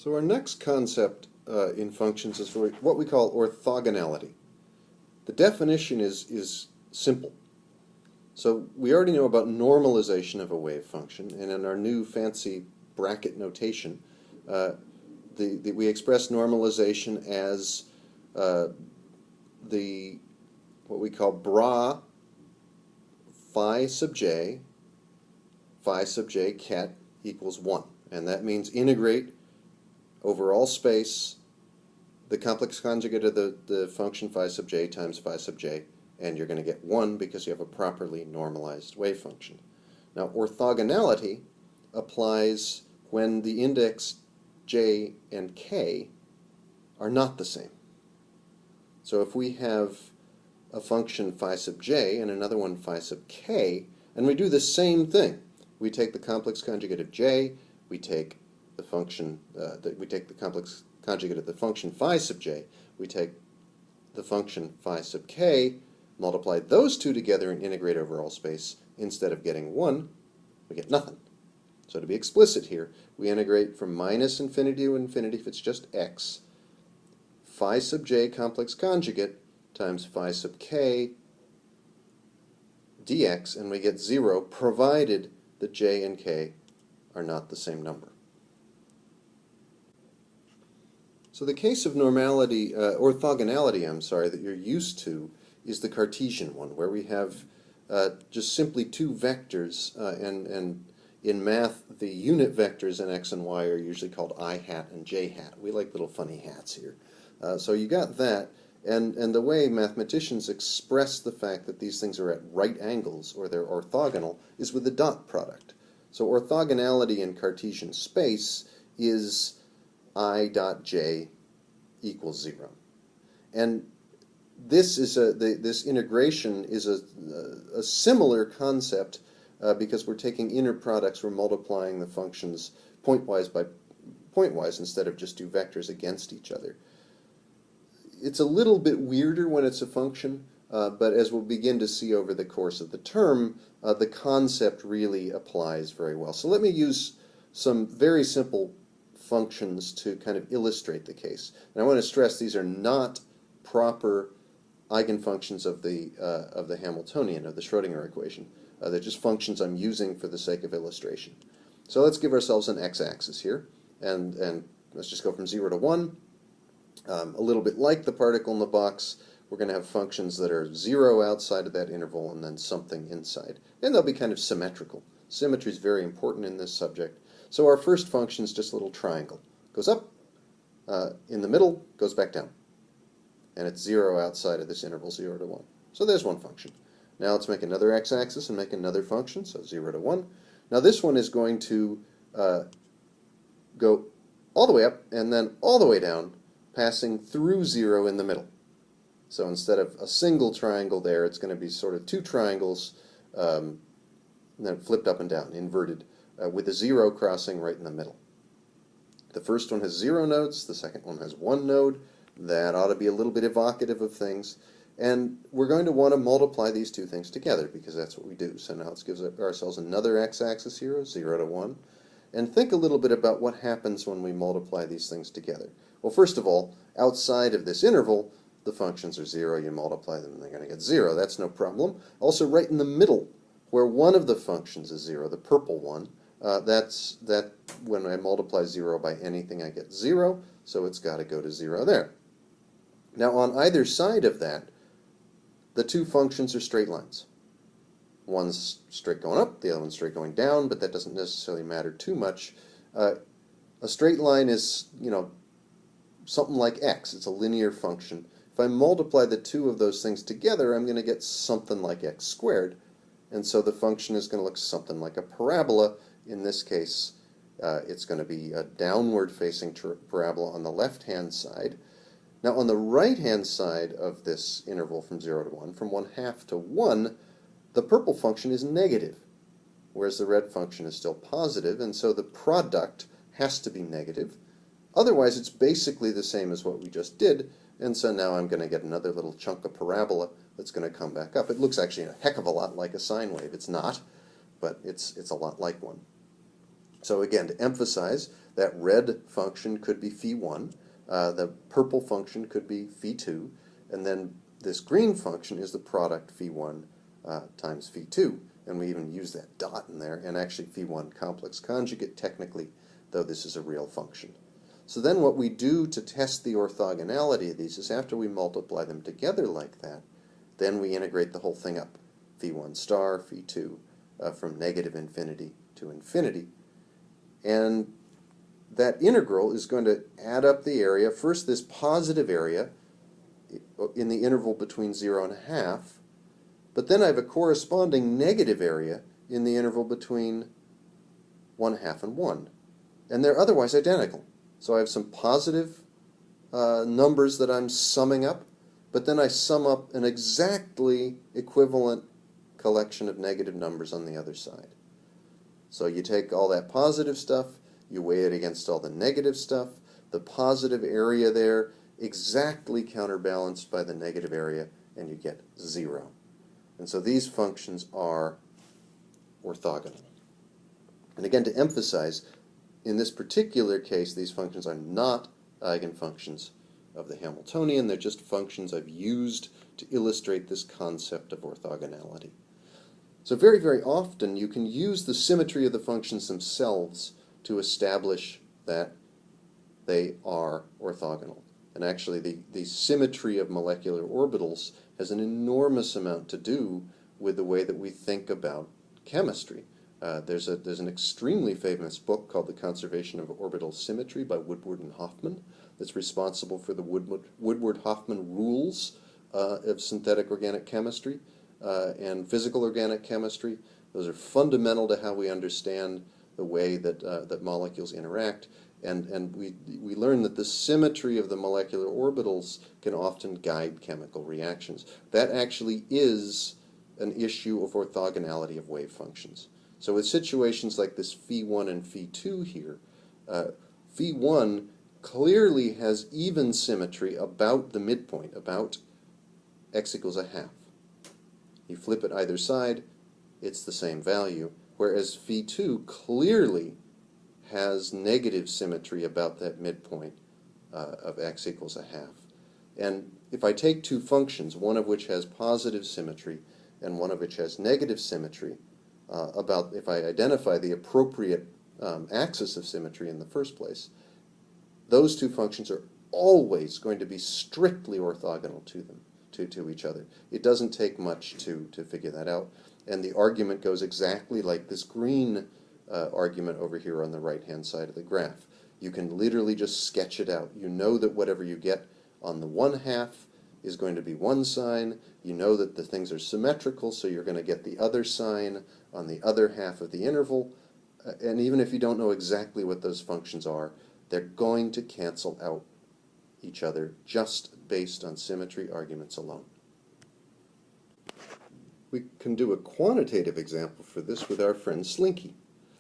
So our next concept in functions is what we call orthogonality. The definition is simple. So we already know about normalization of a wave function, and in our new fancy bracket notation, we express normalization as what we call bra phi sub j ket equals 1. And that means integrate over all space the complex conjugate of the function phi sub j times phi sub j, and you're going to get 1 because you have a properly normalized wave function. Now, orthogonality applies when the index j and k are not the same. So if we have a function phi sub j and another one phi sub k, and we do the same thing, we take the complex conjugate of j, we take the function, we take the complex conjugate of the function phi sub j, we take the function phi sub k, multiply those two together and integrate over all space. Instead of getting 1, we get nothing. So to be explicit here, we integrate from minus infinity to infinity if it's just x, phi sub j complex conjugate times phi sub k dx, and we get 0 provided that j and k are not the same number. So the case of orthogonality, that you're used to is the Cartesian one, where we have just simply two vectors, and in math the unit vectors in x and y are usually called I hat and j hat. We like little funny hats here. So you got that, and the way mathematicians express the fact that these things are at right angles, or they're orthogonal, is with the dot product. So orthogonality in Cartesian space is I dot j equals 0. And this is this integration is a similar concept because we're taking inner products, we're multiplying the functions pointwise by pointwise instead of just two vectors against each other. It's a little bit weirder when it's a function, but as we'll begin to see over the course of the term, the concept really applies very well. So let me use some very simple functions to kind of illustrate the case. And I want to stress these are not proper eigenfunctions of the Hamiltonian, of the Schrodinger equation. They're just functions I'm using for the sake of illustration. So let's give ourselves an x-axis here, and let's just go from 0 to 1. A little bit like the particle in the box, we're going to have functions that are 0 outside of that interval and then something inside. And they'll be kind of symmetrical. Symmetry is very important in this subject. So our first function is just a little triangle. Goes up, in the middle, goes back down. And it's 0 outside of this interval, 0 to 1. So there's one function. Now let's make another x-axis and make another function, so 0 to 1. Now this one is going to go all the way up and then all the way down, passing through 0 in the middle. So instead of a single triangle there, it's going to be sort of two triangles, and then flipped up and down, inverted, with a 0 crossing right in the middle. The first one has 0 nodes, the second one has 1 node. That ought to be a little bit evocative of things. And we're going to want to multiply these two things together because that's what we do. So now let's give ourselves another x-axis here, 0 to 1. And think a little bit about what happens when we multiply these things together. Well, first of all, outside of this interval, the functions are 0. You multiply them and they're going to get 0. That's no problem. Also, right in the middle, where one of the functions is 0, the purple one, when I multiply 0 by anything, I get 0. So it's got to go to 0 there. Now, on either side of that, the two functions are straight lines. One's straight going up, the other one's straight going down, but that doesn't necessarily matter too much. A straight line is, something like x. It's a linear function. If I multiply the two of those things together, I'm going to get something like x squared. And so the function is going to look something like a parabola. In this case, it's going to be a downward-facing parabola on the left-hand side. Now, on the right-hand side of this interval from 0 to 1, from 1/2 to 1, the purple function is negative, whereas the red function is still positive, and so the product has to be negative. Otherwise, it's basically the same as what we just did, and so now I'm going to get another little chunk of parabola that's going to come back up. It looks actually a heck of a lot like a sine wave. It's not, but it's a lot like one. So again, to emphasize, that red function could be phi1, the purple function could be phi2, and then this green function is the product phi1 times phi2. And we even use that dot in there, and actually phi1 complex conjugate technically, though this is a real function. So then what we do to test the orthogonality of these is after we multiply them together like that, then we integrate the whole thing up, phi1 star, phi2, from negative infinity to infinity. And that integral is going to add up the area, first this positive area in the interval between 0 and a half, but then I have a corresponding negative area in the interval between 1/2 and 1. And they're otherwise identical. So I have some positive numbers that I'm summing up, but then I sum up an exactly equivalent collection of negative numbers on the other side. So you take all that positive stuff, you weigh it against all the negative stuff, the positive area there exactly counterbalanced by the negative area, and you get 0. And so these functions are orthogonal. And again, to emphasize, in this particular case, these functions are not eigenfunctions of the Hamiltonian. They're just functions I've used to illustrate this concept of orthogonality. So very, very often you can use the symmetry of the functions themselves to establish that they are orthogonal. And actually the symmetry of molecular orbitals has an enormous amount to do with the way that we think about chemistry. There's an extremely famous book called The Conservation of Orbital Symmetry by Woodward and Hoffman that's responsible for the Woodward-Hoffman rules of synthetic organic chemistry and physical organic chemistry. Those are fundamental to how we understand the way that, that molecules interact. And we learn that the symmetry of the molecular orbitals can often guide chemical reactions. That actually is an issue of orthogonality of wave functions. So with situations like this phi1 and phi2 here, phi1 clearly has even symmetry about the midpoint, about x equals 1/2. You flip it either side, it's the same value, whereas phi2 clearly has negative symmetry about that midpoint of x equals 1/2. And if I take two functions, one of which has positive symmetry and one of which has negative symmetry, if I identify the appropriate axis of symmetry in the first place, those two functions are always going to be strictly orthogonal to them, to each other. It doesn't take much to figure that out. And the argument goes exactly like this green argument over here on the right-hand side of the graph. You can literally just sketch it out. You know that whatever you get on the 1/2 is going to be one sign. You know that the things are symmetrical, so you're going to get the other sign on the other half of the interval. And even if you don't know exactly what those functions are, they're going to cancel out each other just based on symmetry arguments alone. We can do a quantitative example for this with our friend Slinky.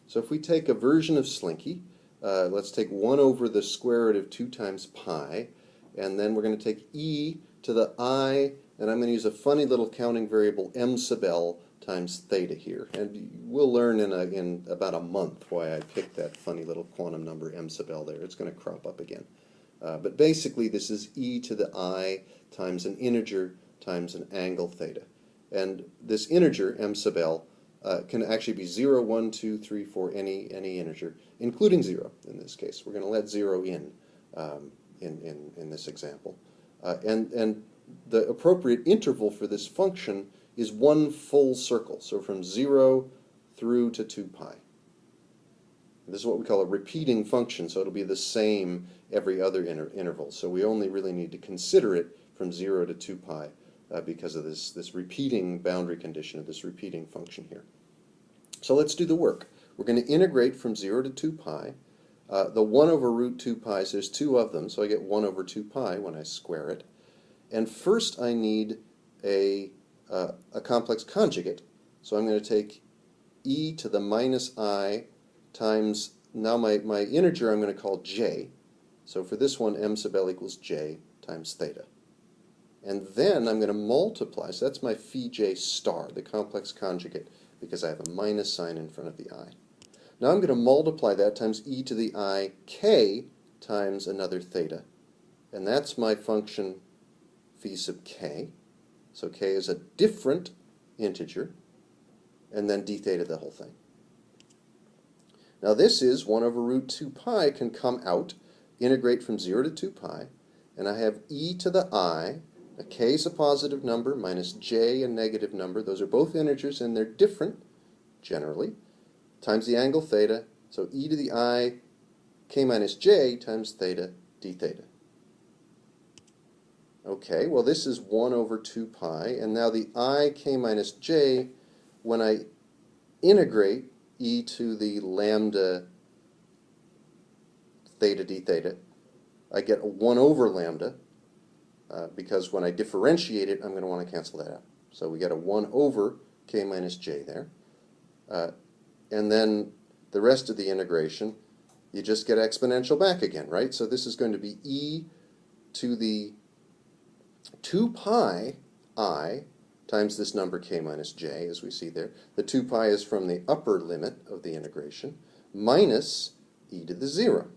So if we take a version of Slinky, let's take 1 over the square root of 2 times pi, and then we're going to take e to the I, and I'm going to use a funny little counting variable m sub l times theta here. And we'll learn in about a month why I picked that funny little quantum number m sub l there. It's going to crop up again. But basically this is e to the I times an integer times an angle theta. And this integer, m sub l, can actually be 0, 1, 2, 3, 4, any integer, including 0 in this case. We're going to let 0 in this example. And the appropriate interval for this function is one full circle, so from 0 through to 2 pi. This is what we call a repeating function, so it'll be the same every other interval. So we only really need to consider it from 0 to 2 pi because of this repeating boundary condition of this repeating function here. So let's do the work. We're going to integrate from 0 to 2 pi. The 1 over root 2 pi, so there's two of them, so I get 1 over 2 pi when I square it. And first I need a complex conjugate. So I'm going to take e to the minus I times, now my integer I'm going to call j. So for this one, m sub l equals j times theta. And then I'm going to multiply, so that's my phi j star, the complex conjugate, because I have a minus sign in front of the I. Now I'm going to multiply that times e to the I k times another theta. And that's my function phi sub k. So k is a different integer, and then d theta the whole thing. Now this is 1 over root 2 pi can come out, integrate from 0 to 2 pi, and I have e to the I, a k is a positive number, minus j a negative number. Those are both integers, and they're different, generally, times the angle theta. So e to the I k minus j times theta d theta. Okay, well this is 1 over 2 pi, and now the I k minus j, when I integrate e to the lambda theta d theta, I get a 1 over lambda, because when I differentiate it, I'm going to want to cancel that out. So we get a 1 over k minus j there. And then the rest of the integration, you just get exponential back again, right? So this is going to be e to the 2 pi I times this number k minus j, as we see there. The 2 pi is from the upper limit of the integration, minus e to the 0.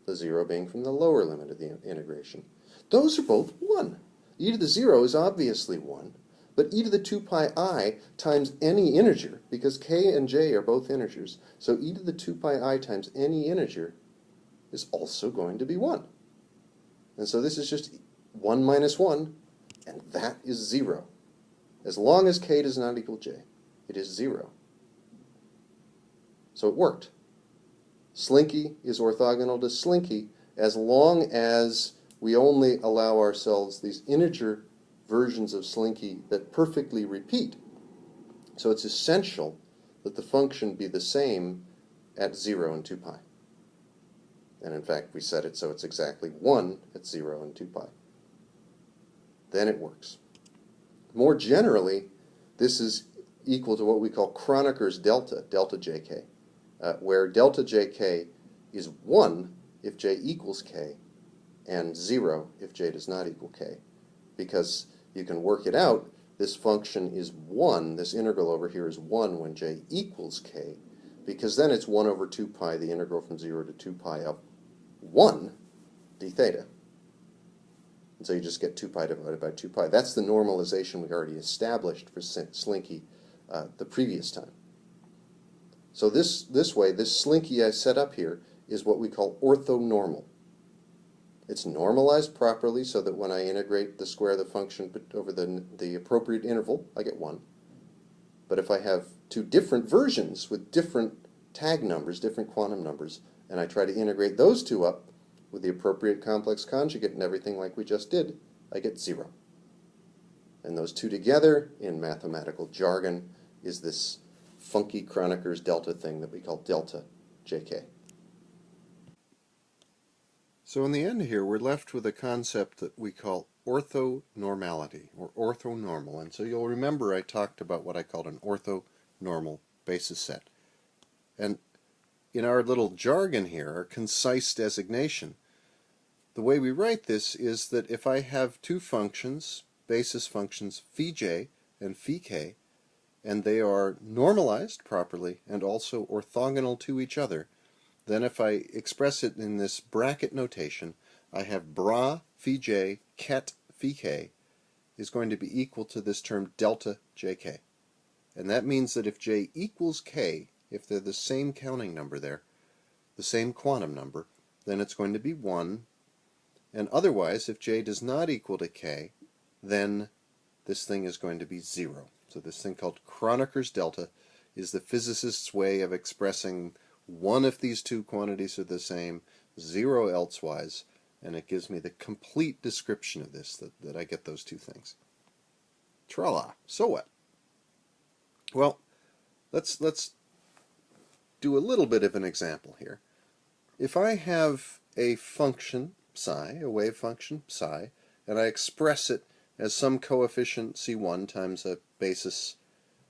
The 0 being from the lower limit of the integration. Those are both 1. E to the 0 is obviously 1, but e to the 2 pi I times any integer, because k and j are both integers, so e to the 2 pi I times any integer is also going to be 1. And so this is just 1 minus 1, and that is 0. As long as k does not equal j, it is 0. So it worked. Slinky is orthogonal to Slinky as long as we only allow ourselves these integer versions of Slinky that perfectly repeat. So it's essential that the function be the same at 0 and 2 pi. And in fact, we set it so it's exactly 1 at 0 and 2 pi. Then it works. More generally, this is equal to what we call Kroneker's delta, delta jk, where delta jk is 1 if j equals k, and 0 if j does not equal k. Because you can work it out, this function is 1, this integral over here is 1 when j equals k, because then it's 1 over 2 pi, the integral from 0 to 2 pi of 1 d theta. And so you just get 2 pi divided by 2 pi. That's the normalization we already established for Slinky the previous time. So this way, this Slinky I set up here is what we call orthonormal. It's normalized properly so that when I integrate the square of the function over the appropriate interval, I get 1. But if I have two different versions with different tag numbers, different quantum numbers, and I try to integrate those two up with the appropriate complex conjugate and everything like we just did, I get 0. And those two together, in mathematical jargon, is this funky Kroneker's delta thing that we call delta jk. So in the end here, we're left with a concept that we call orthonormality, or orthonormal. And so you'll remember I talked about what I called an orthonormal basis set. And in our little jargon here, our concise designation, the way we write this is that if I have two functions, basis functions phi j and phi k, and they are normalized properly and also orthogonal to each other, then if I express it in this bracket notation, I have bra phi j ket phi k is going to be equal to this term delta jk. And that means that if j equals k, if they're the same counting number there, the same quantum number, then it's going to be 1. And otherwise, if j does not equal to k, then this thing is going to be 0. So this thing called Kroneker's delta is the physicist's way of expressing 1 if these two quantities are the same, 0 elsewise, and it gives me the complete description of this, that I get those two things. Tra-la, so what? Well, let's do a little bit of an example here. If I have a function psi, a wave function psi, and I express it as some coefficient c1 times a basis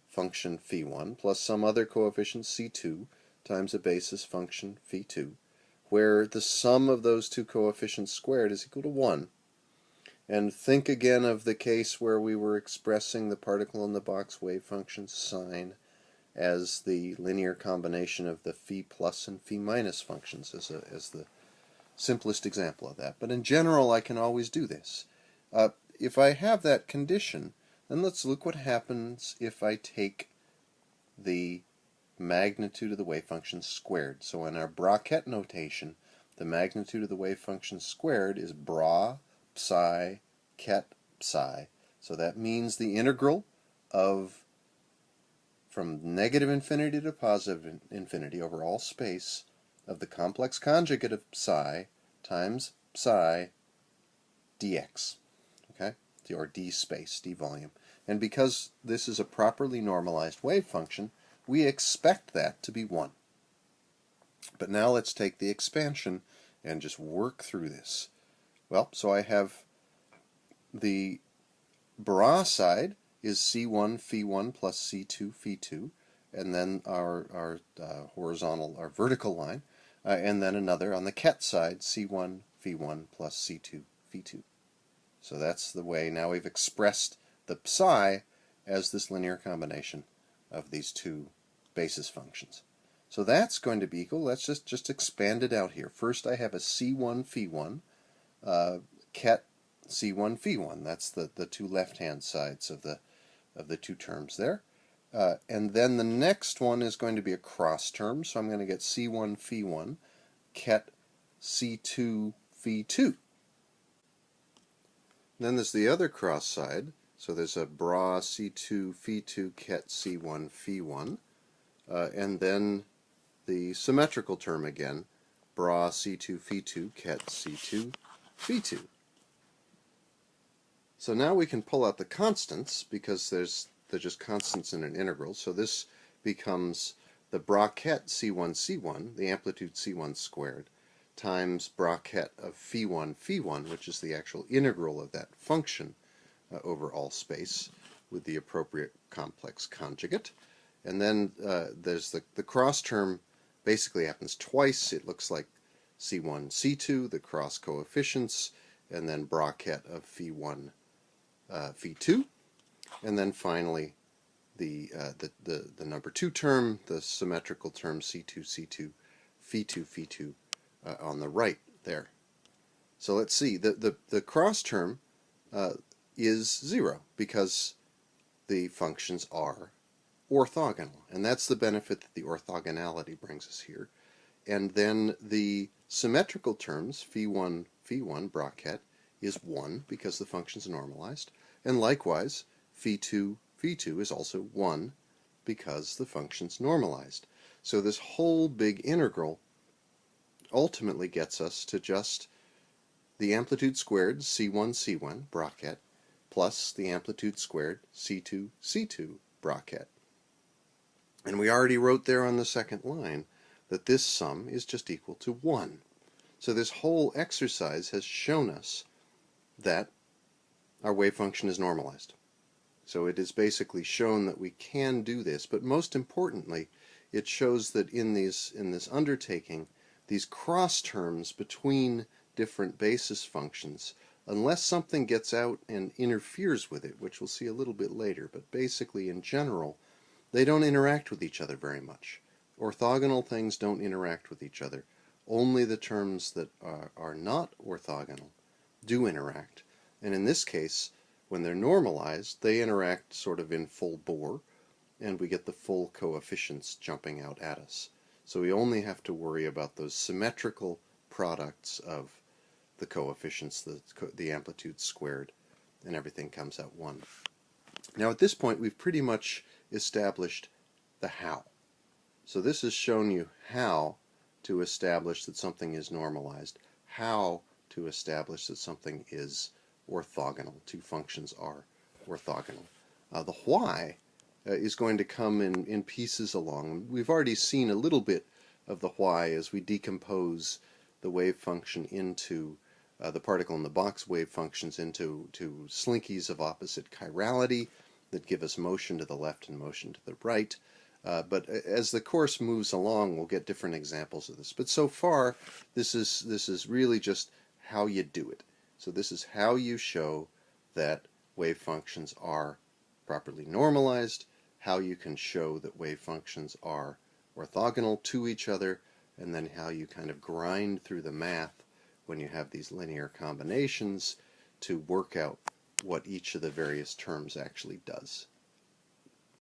function phi1 plus some other coefficient c2 times a basis function phi2, where the sum of those two coefficients squared is equal to 1. And think again of the case where we were expressing the particle in the box wave function sine as the linear combination of the phi plus and phi minus functions as the simplest example of that. But in general, I can always do this. If I have that condition, then let's look what happens if I take the magnitude of the wave function squared. So in our bracket notation, the magnitude of the wave function squared is bra psi ket psi. So that means the integral of from negative infinity to positive infinity over all space of the complex conjugate of psi times psi dx, okay, or d space, d volume. And because this is a properly normalized wave function, we expect that to be 1. But now let's take the expansion and just work through this. Well, so I have the bra side is C1 phi 1 plus C2 phi 2, and then our horizontal, our vertical line, and then another on the ket side, C1 phi 1 plus C2 phi 2. So that's the way now we've expressed the psi as this linear combination of these two basis functions. So that's going to be equal, let's just expand it out here. First I have a C1 phi 1, ket C1 phi 1. That's the two left-hand sides of the two terms there. And then the next one is going to be a cross term, so I'm going to get C1 phi 1, ket C2 phi 2. Then there's the other cross side, so there's a bra C2 phi 2 ket C1 phi 1, and then the symmetrical term again, bra C2 phi 2 ket C2 phi 2. So now we can pull out the constants because they're just constants in an integral. So this becomes the bracket C1 C1, the amplitude C1 squared, times bracket of phi 1 phi 1, which is the actual integral of that function over all space with the appropriate complex conjugate. And then there's the cross term basically happens twice. It looks like C1 C2, the cross coefficients, and then bracket of phi 1 phi 2, and then finally the number 2 term, the symmetrical term C2 C2 phi 2 phi 2 on the right there. So let's see, the cross term is 0 because the functions are orthogonal, and that's the benefit that the orthogonality brings us here. And then the symmetrical terms, phi 1 bracket, is 1 because the function's normalized, and likewise phi 2 is also 1 because the function's normalized. So this whole big integral ultimately gets us to just the amplitude squared C1 bracket plus the amplitude squared C2 bracket. And we already wrote there on the second line that this sum is just equal to 1. So this whole exercise has shown us that our wave function is normalized. So it is basically shown that we can do this, but most importantly, it shows that in this undertaking, these cross terms between different basis functions, unless something gets out and interferes with it, which we'll see a little bit later, but basically in general, they don't interact with each other very much. Orthogonal things don't interact with each other. Only the terms that are not orthogonal do interact. And in this case, when they're normalized, they interact sort of in full bore, and we get the full coefficients jumping out at us. So we only have to worry about those symmetrical products of the coefficients, the amplitude squared, and everything comes out 1. Now at this point, we've pretty much established the how. So this has shown you how to establish that something is normalized, how to establish that something is orthogonal, two functions are orthogonal. The why is going to come in pieces along. We've already seen a little bit of the why as we decompose the wave function into the particle in the box wave functions into slinkies of opposite chirality that give us motion to the left and motion to the right. But as the course moves along, we'll get different examples of this. But so far, this is really just how you do it. So this is how you show that wave functions are properly normalized, how you can show that wave functions are orthogonal to each other, and then how you kind of grind through the math when you have these linear combinations to work out what each of the various terms actually does.